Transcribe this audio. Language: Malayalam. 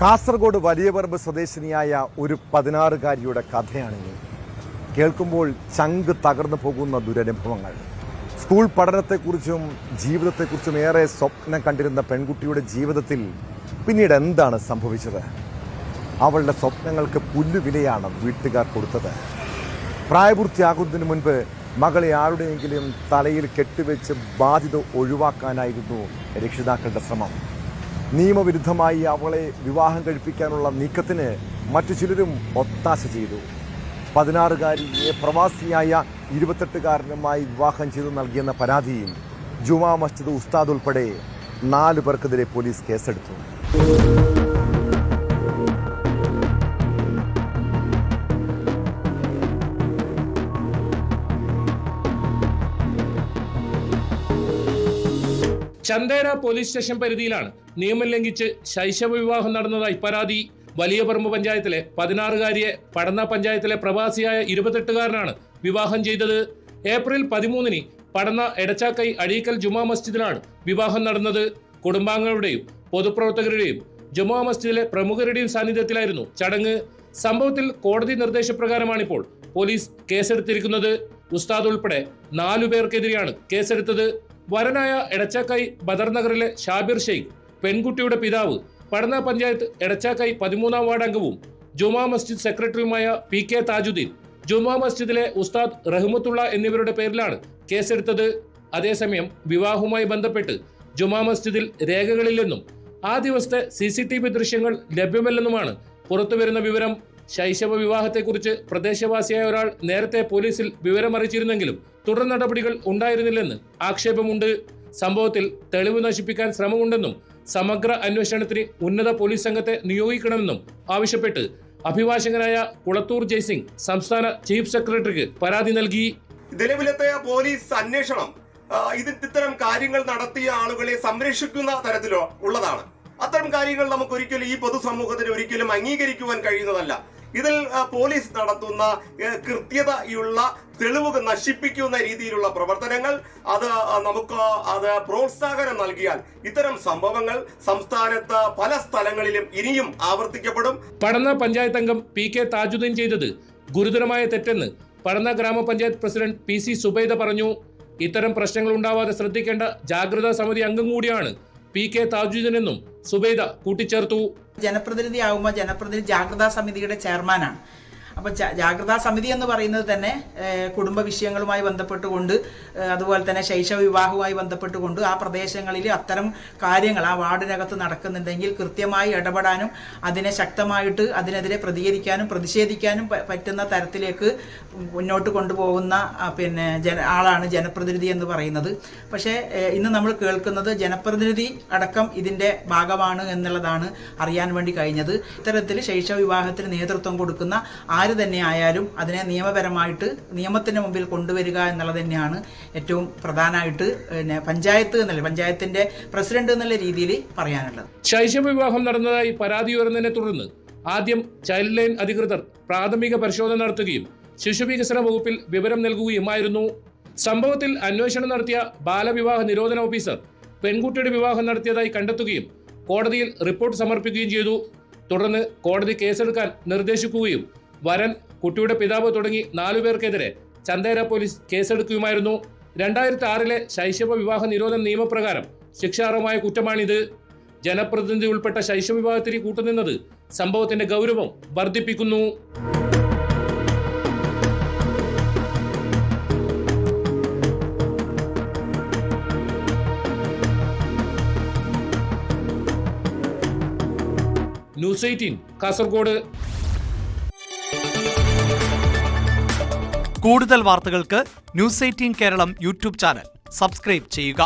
കാസർഗോഡ് വലിയപറമ്പ് സ്വദേശിനിയായ ഒരു 16-കാരിയുടെ കഥയാണിത്. കേൾക്കുമ്പോൾ ചങ്ക് തകർന്നു പോകുന്ന ദുരനുഭവങ്ങൾ. സ്കൂൾ പഠനത്തെക്കുറിച്ചും ജീവിതത്തെക്കുറിച്ചും ഏറെ സ്വപ്നം കണ്ടിരുന്ന പെൺകുട്ടിയുടെ ജീവിതത്തിൽ പിന്നീട് എന്താണ് സംഭവിച്ചത്? അവളുടെ സ്വപ്നങ്ങൾക്ക് പുല്ലുവിലയാണ് വീട്ടുകാർ കൊടുത്തത്. പ്രായപൂർത്തിയാകുന്നതിന് മുൻപ് മകളെ ആരുടെയെങ്കിലും തലയിൽ കെട്ടിവെച്ച് ബാധ്യത ഒഴിവാക്കാനായിരുന്നു രക്ഷിതാക്കളുടെ ശ്രമം. നിയമവിരുദ്ധമായി അവളെ വിവാഹം കഴിപ്പിക്കാനുള്ള നീക്കത്തിന് മറ്റു ചിലരും ഒത്താശ ചെയ്തു. 16-കാരിയെ പ്രവാസിയായ 28-കാരനുമായി വിവാഹം ചെയ്തു നൽകിയെന്ന പരാതിയിൽ ജുമാ മസ്ജിദ് ഉസ്താദ് ഉൾപ്പെടെ 4 പേർക്കെതിരെ പോലീസ് കേസെടുത്തു. ചന്ദേര പോലീസ് സ്റ്റേഷൻ പരിധിയിലാണ് നിയമം ലംഘിച്ച് ശൈശവ വിവാഹം നടന്നതായി പരാതി. വലിയപറമ്പ് പഞ്ചായത്തിലെ 16-കാരിയെ പടന്ന പഞ്ചായത്തിലെ പ്രവാസിയായ 28-കാരനാണ് വിവാഹം ചെയ്തത്. ഏപ്രിൽ 13-ന് പടന്ന എടച്ചാക്കൈ അഴീക്കൽ ജുമാ മസ്ജിദിലാണ് വിവാഹം നടന്നത്. കുടുംബാംഗങ്ങളുടെയും പൊതുപ്രവർത്തകരുടെയും ജുമാ മസ്ജിദിലെ പ്രമുഖരുടെയും സാന്നിധ്യത്തിലായിരുന്നു ചടങ്ങ്. സംഭവത്തിൽ കോടതി നിർദ്ദേശപ്രകാരമാണിപ്പോൾ പോലീസ് കേസെടുത്തിരിക്കുന്നത്. ഉസ്താദ് ഉൾപ്പെടെ 4 പേർക്കെതിരെയാണ് കേസെടുത്തത്. വരനായ എടച്ചാക്കൈ ബദർ നഗറിലെ ഷാബിർ ഷെയ്ഖ്, പെൺകുട്ടിയുടെ പിതാവ്, പടന്ന പഞ്ചായത്ത് എടച്ചാക്കൈ 13-ാം വാർഡ് അംഗവും ജുമാ മസ്ജിദ് സെക്രട്ടറിയുമായ PK താജുദ്ദീൻ, ജുമാ മസ്ജിദിലെ ഉസ്താദ് റഹ്മത്തുള്ള എന്നിവരുടെ പേരിലാണ് കേസെടുത്തത്. അതേസമയം വിവാഹവുമായി ബന്ധപ്പെട്ട് ജുമാ മസ്ജിദിൽ രേഖകളില്ലെന്നും ആ ദിവസത്തെ CCTV ദൃശ്യങ്ങൾ ലഭ്യമല്ലെന്നുമാണ് പുറത്തുവരുന്ന വിവരം. ശൈശവ വിവാഹത്തെക്കുറിച്ച് പ്രദേശവാസിയായ ഒരാൾ നേരത്തെ പോലീസിൽ വിവരമറിയിച്ചിരുന്നെങ്കിലും തുടർ നടപടികൾ ഉണ്ടായിരുന്നില്ലെന്ന് ആക്ഷേപമുണ്ട്. സംഭവത്തിൽ തെളിവ് നശിപ്പിക്കാൻ ശ്രമമുണ്ടെന്നും സമഗ്ര അന്വേഷണത്തിന് ഉന്നത പോലീസ് സംഘത്തെ നിയോഗിക്കണമെന്നും ആവശ്യപ്പെട്ട് അഭിഭാഷകനായ കുളത്തൂർ ജയ്സിംഗ് സംസ്ഥാന ചീഫ് സെക്രട്ടറിക്ക് പരാതി നൽകി. നിലവിലത്തെ പോലീസ് അന്വേഷണം ഇത്തരം കാര്യങ്ങൾ നടത്തിയ ആളുകളെ സംരക്ഷിക്കുന്ന തരത്തിലോ ഉള്ളതാണ്. അത്തരം കാര്യങ്ങൾ നമുക്ക് ഒരിക്കലും ഈ പൊതുസമൂഹത്തിന് ഒരിക്കലും അംഗീകരിക്കുവാൻ കഴിയുന്നതല്ല. ഇതിൽ പോലീസ് നടത്തുന്ന കൃത്യതയുള്ള തെളിവുകൾ നശിപ്പിക്കുന്ന രീതിയിലുള്ള പ്രവർത്തനങ്ങൾ നമുക്ക് പ്രോത്സാഹനം നൽകിയാൽ ഇത്തരം സംഭവങ്ങൾ സംസ്ഥാനത്ത് പല സ്ഥലങ്ങളിലും ഇനിയും ആവർത്തിക്കപ്പെടും. പടന്ന പഞ്ചായത്ത് അംഗം PK താജുദ്ദീൻ ചെയ്തത് ഗുരുതരമായ തെറ്റെന്ന് പടന്ന ഗ്രാമപഞ്ചായത്ത് പ്രസിഡന്റ് PC സുബൈദ പറഞ്ഞു. ഇത്തരം പ്രശ്നങ്ങൾ ഉണ്ടാവാതെ ശ്രദ്ധിക്കേണ്ട ജാഗ്രതാ സമിതി അംഗം കൂടിയാണ് PK താജുദ്ദീനെന്നും സുബൈദ കൂട്ടിച്ചേർത്തു. ജനപ്രതിനിധിയാകുമ്പോൾ ജനപ്രതിനിധി ജാഗ്രതാ സമിതിയുടെ ചെയർമാനാണ്. അപ്പോൾ ജാഗ്രതാ സമിതി എന്ന് പറയുന്നത് തന്നെ കുടുംബ വിഷയങ്ങളുമായി ബന്ധപ്പെട്ടുകൊണ്ട് അതുപോലെ തന്നെ ശൈശവ വിവാഹവുമായി ബന്ധപ്പെട്ടുകൊണ്ട് ആ പ്രദേശങ്ങളിൽ അത്തരം കാര്യങ്ങൾ ആ വാർഡിനകത്ത് നടക്കുന്നുണ്ടെങ്കിൽ കൃത്യമായി ഇടപെടാനും അതിനെ ശക്തമായിട്ട് അതിനെതിരെ പ്രതികരിക്കാനും പ്രതിഷേധിക്കാനും പറ്റുന്ന തരത്തിലേക്ക് മുന്നോട്ട് കൊണ്ടുപോകുന്ന ആളാണ് ജനപ്രതിനിധി എന്ന് പറയുന്നത്. പക്ഷേ ഇന്ന് നമ്മൾ കേൾക്കുന്നത് ജനപ്രതിനിധി അടക്കം ഇതിൻ്റെ ഭാഗമാണ് എന്നുള്ളതാണ് അറിയാൻ വേണ്ടി കഴിഞ്ഞത്. ഇത്തരത്തിൽ ശൈശവ വിവാഹത്തിന് നേതൃത്വം കൊടുക്കുന്ന ആര് തന്നെ ആയാലും അതിനെ നിയമപരമായിട്ട് നിയമത്തിന് മുമ്പിൽ കൊണ്ടുവരിക എന്നുള്ളത് തന്നെയാണ് ഏറ്റവും പ്രധാനമായിട്ട് പഞ്ചായത്തിന്റെ പ്രസിഡന്റ് എന്നുള്ള രീതിയിൽ പറയാനുള്ളത്. ശൈശവ വിവാഹം നടന്നതായി പരാതി ഉയർന്നതിനെ തുടർന്ന് ആദ്യം ചൈൽഡ് ലൈൻ അധികൃതർ പ്രാഥമിക പരിശോധന നടത്തുകയും ശിശുവികസന വകുപ്പിൽ വിവരം നൽകുകയുമായിരുന്നു. സംഭവത്തിൽ അന്വേഷണം നടത്തിയ ബാലവിവാഹ നിരോധന ഓഫീസർ പെൺകുട്ടിയുടെ വിവാഹം നടത്തിയതായി കണ്ടെത്തുകയും കോടതിയിൽ റിപ്പോർട്ട് സമർപ്പിക്കുകയും ചെയ്തു. തുടർന്ന് കോടതി കേസെടുക്കാൻ നിർദ്ദേശിക്കുകയും വരൻ, കുട്ടിയുടെ പിതാവ് തുടങ്ങി 4 പേർക്കെതിരെ ചന്ദേര പോലീസ് കേസെടുക്കുകയുമായിരുന്നു. 2006-ലെ ശൈശവ വിവാഹ നിരോധന നിയമപ്രകാരം ശിക്ഷാർഹമായ കുറ്റമാണിത്. ജനപ്രതിനിധി ഉൾപ്പെട്ട ശൈശവ വിവാഹത്തിന് കൂട്ടുനിന്നത് സംഭവത്തിന്റെ ഗൗരവം വർദ്ധിപ്പിക്കുന്നു. ന്യൂസ് 18 കാസർഗോഡ്. കൂടുതൽ വാർത്തകൾക്ക് News 18 Keralam YouTube channel subscribe ചെയ്യുക.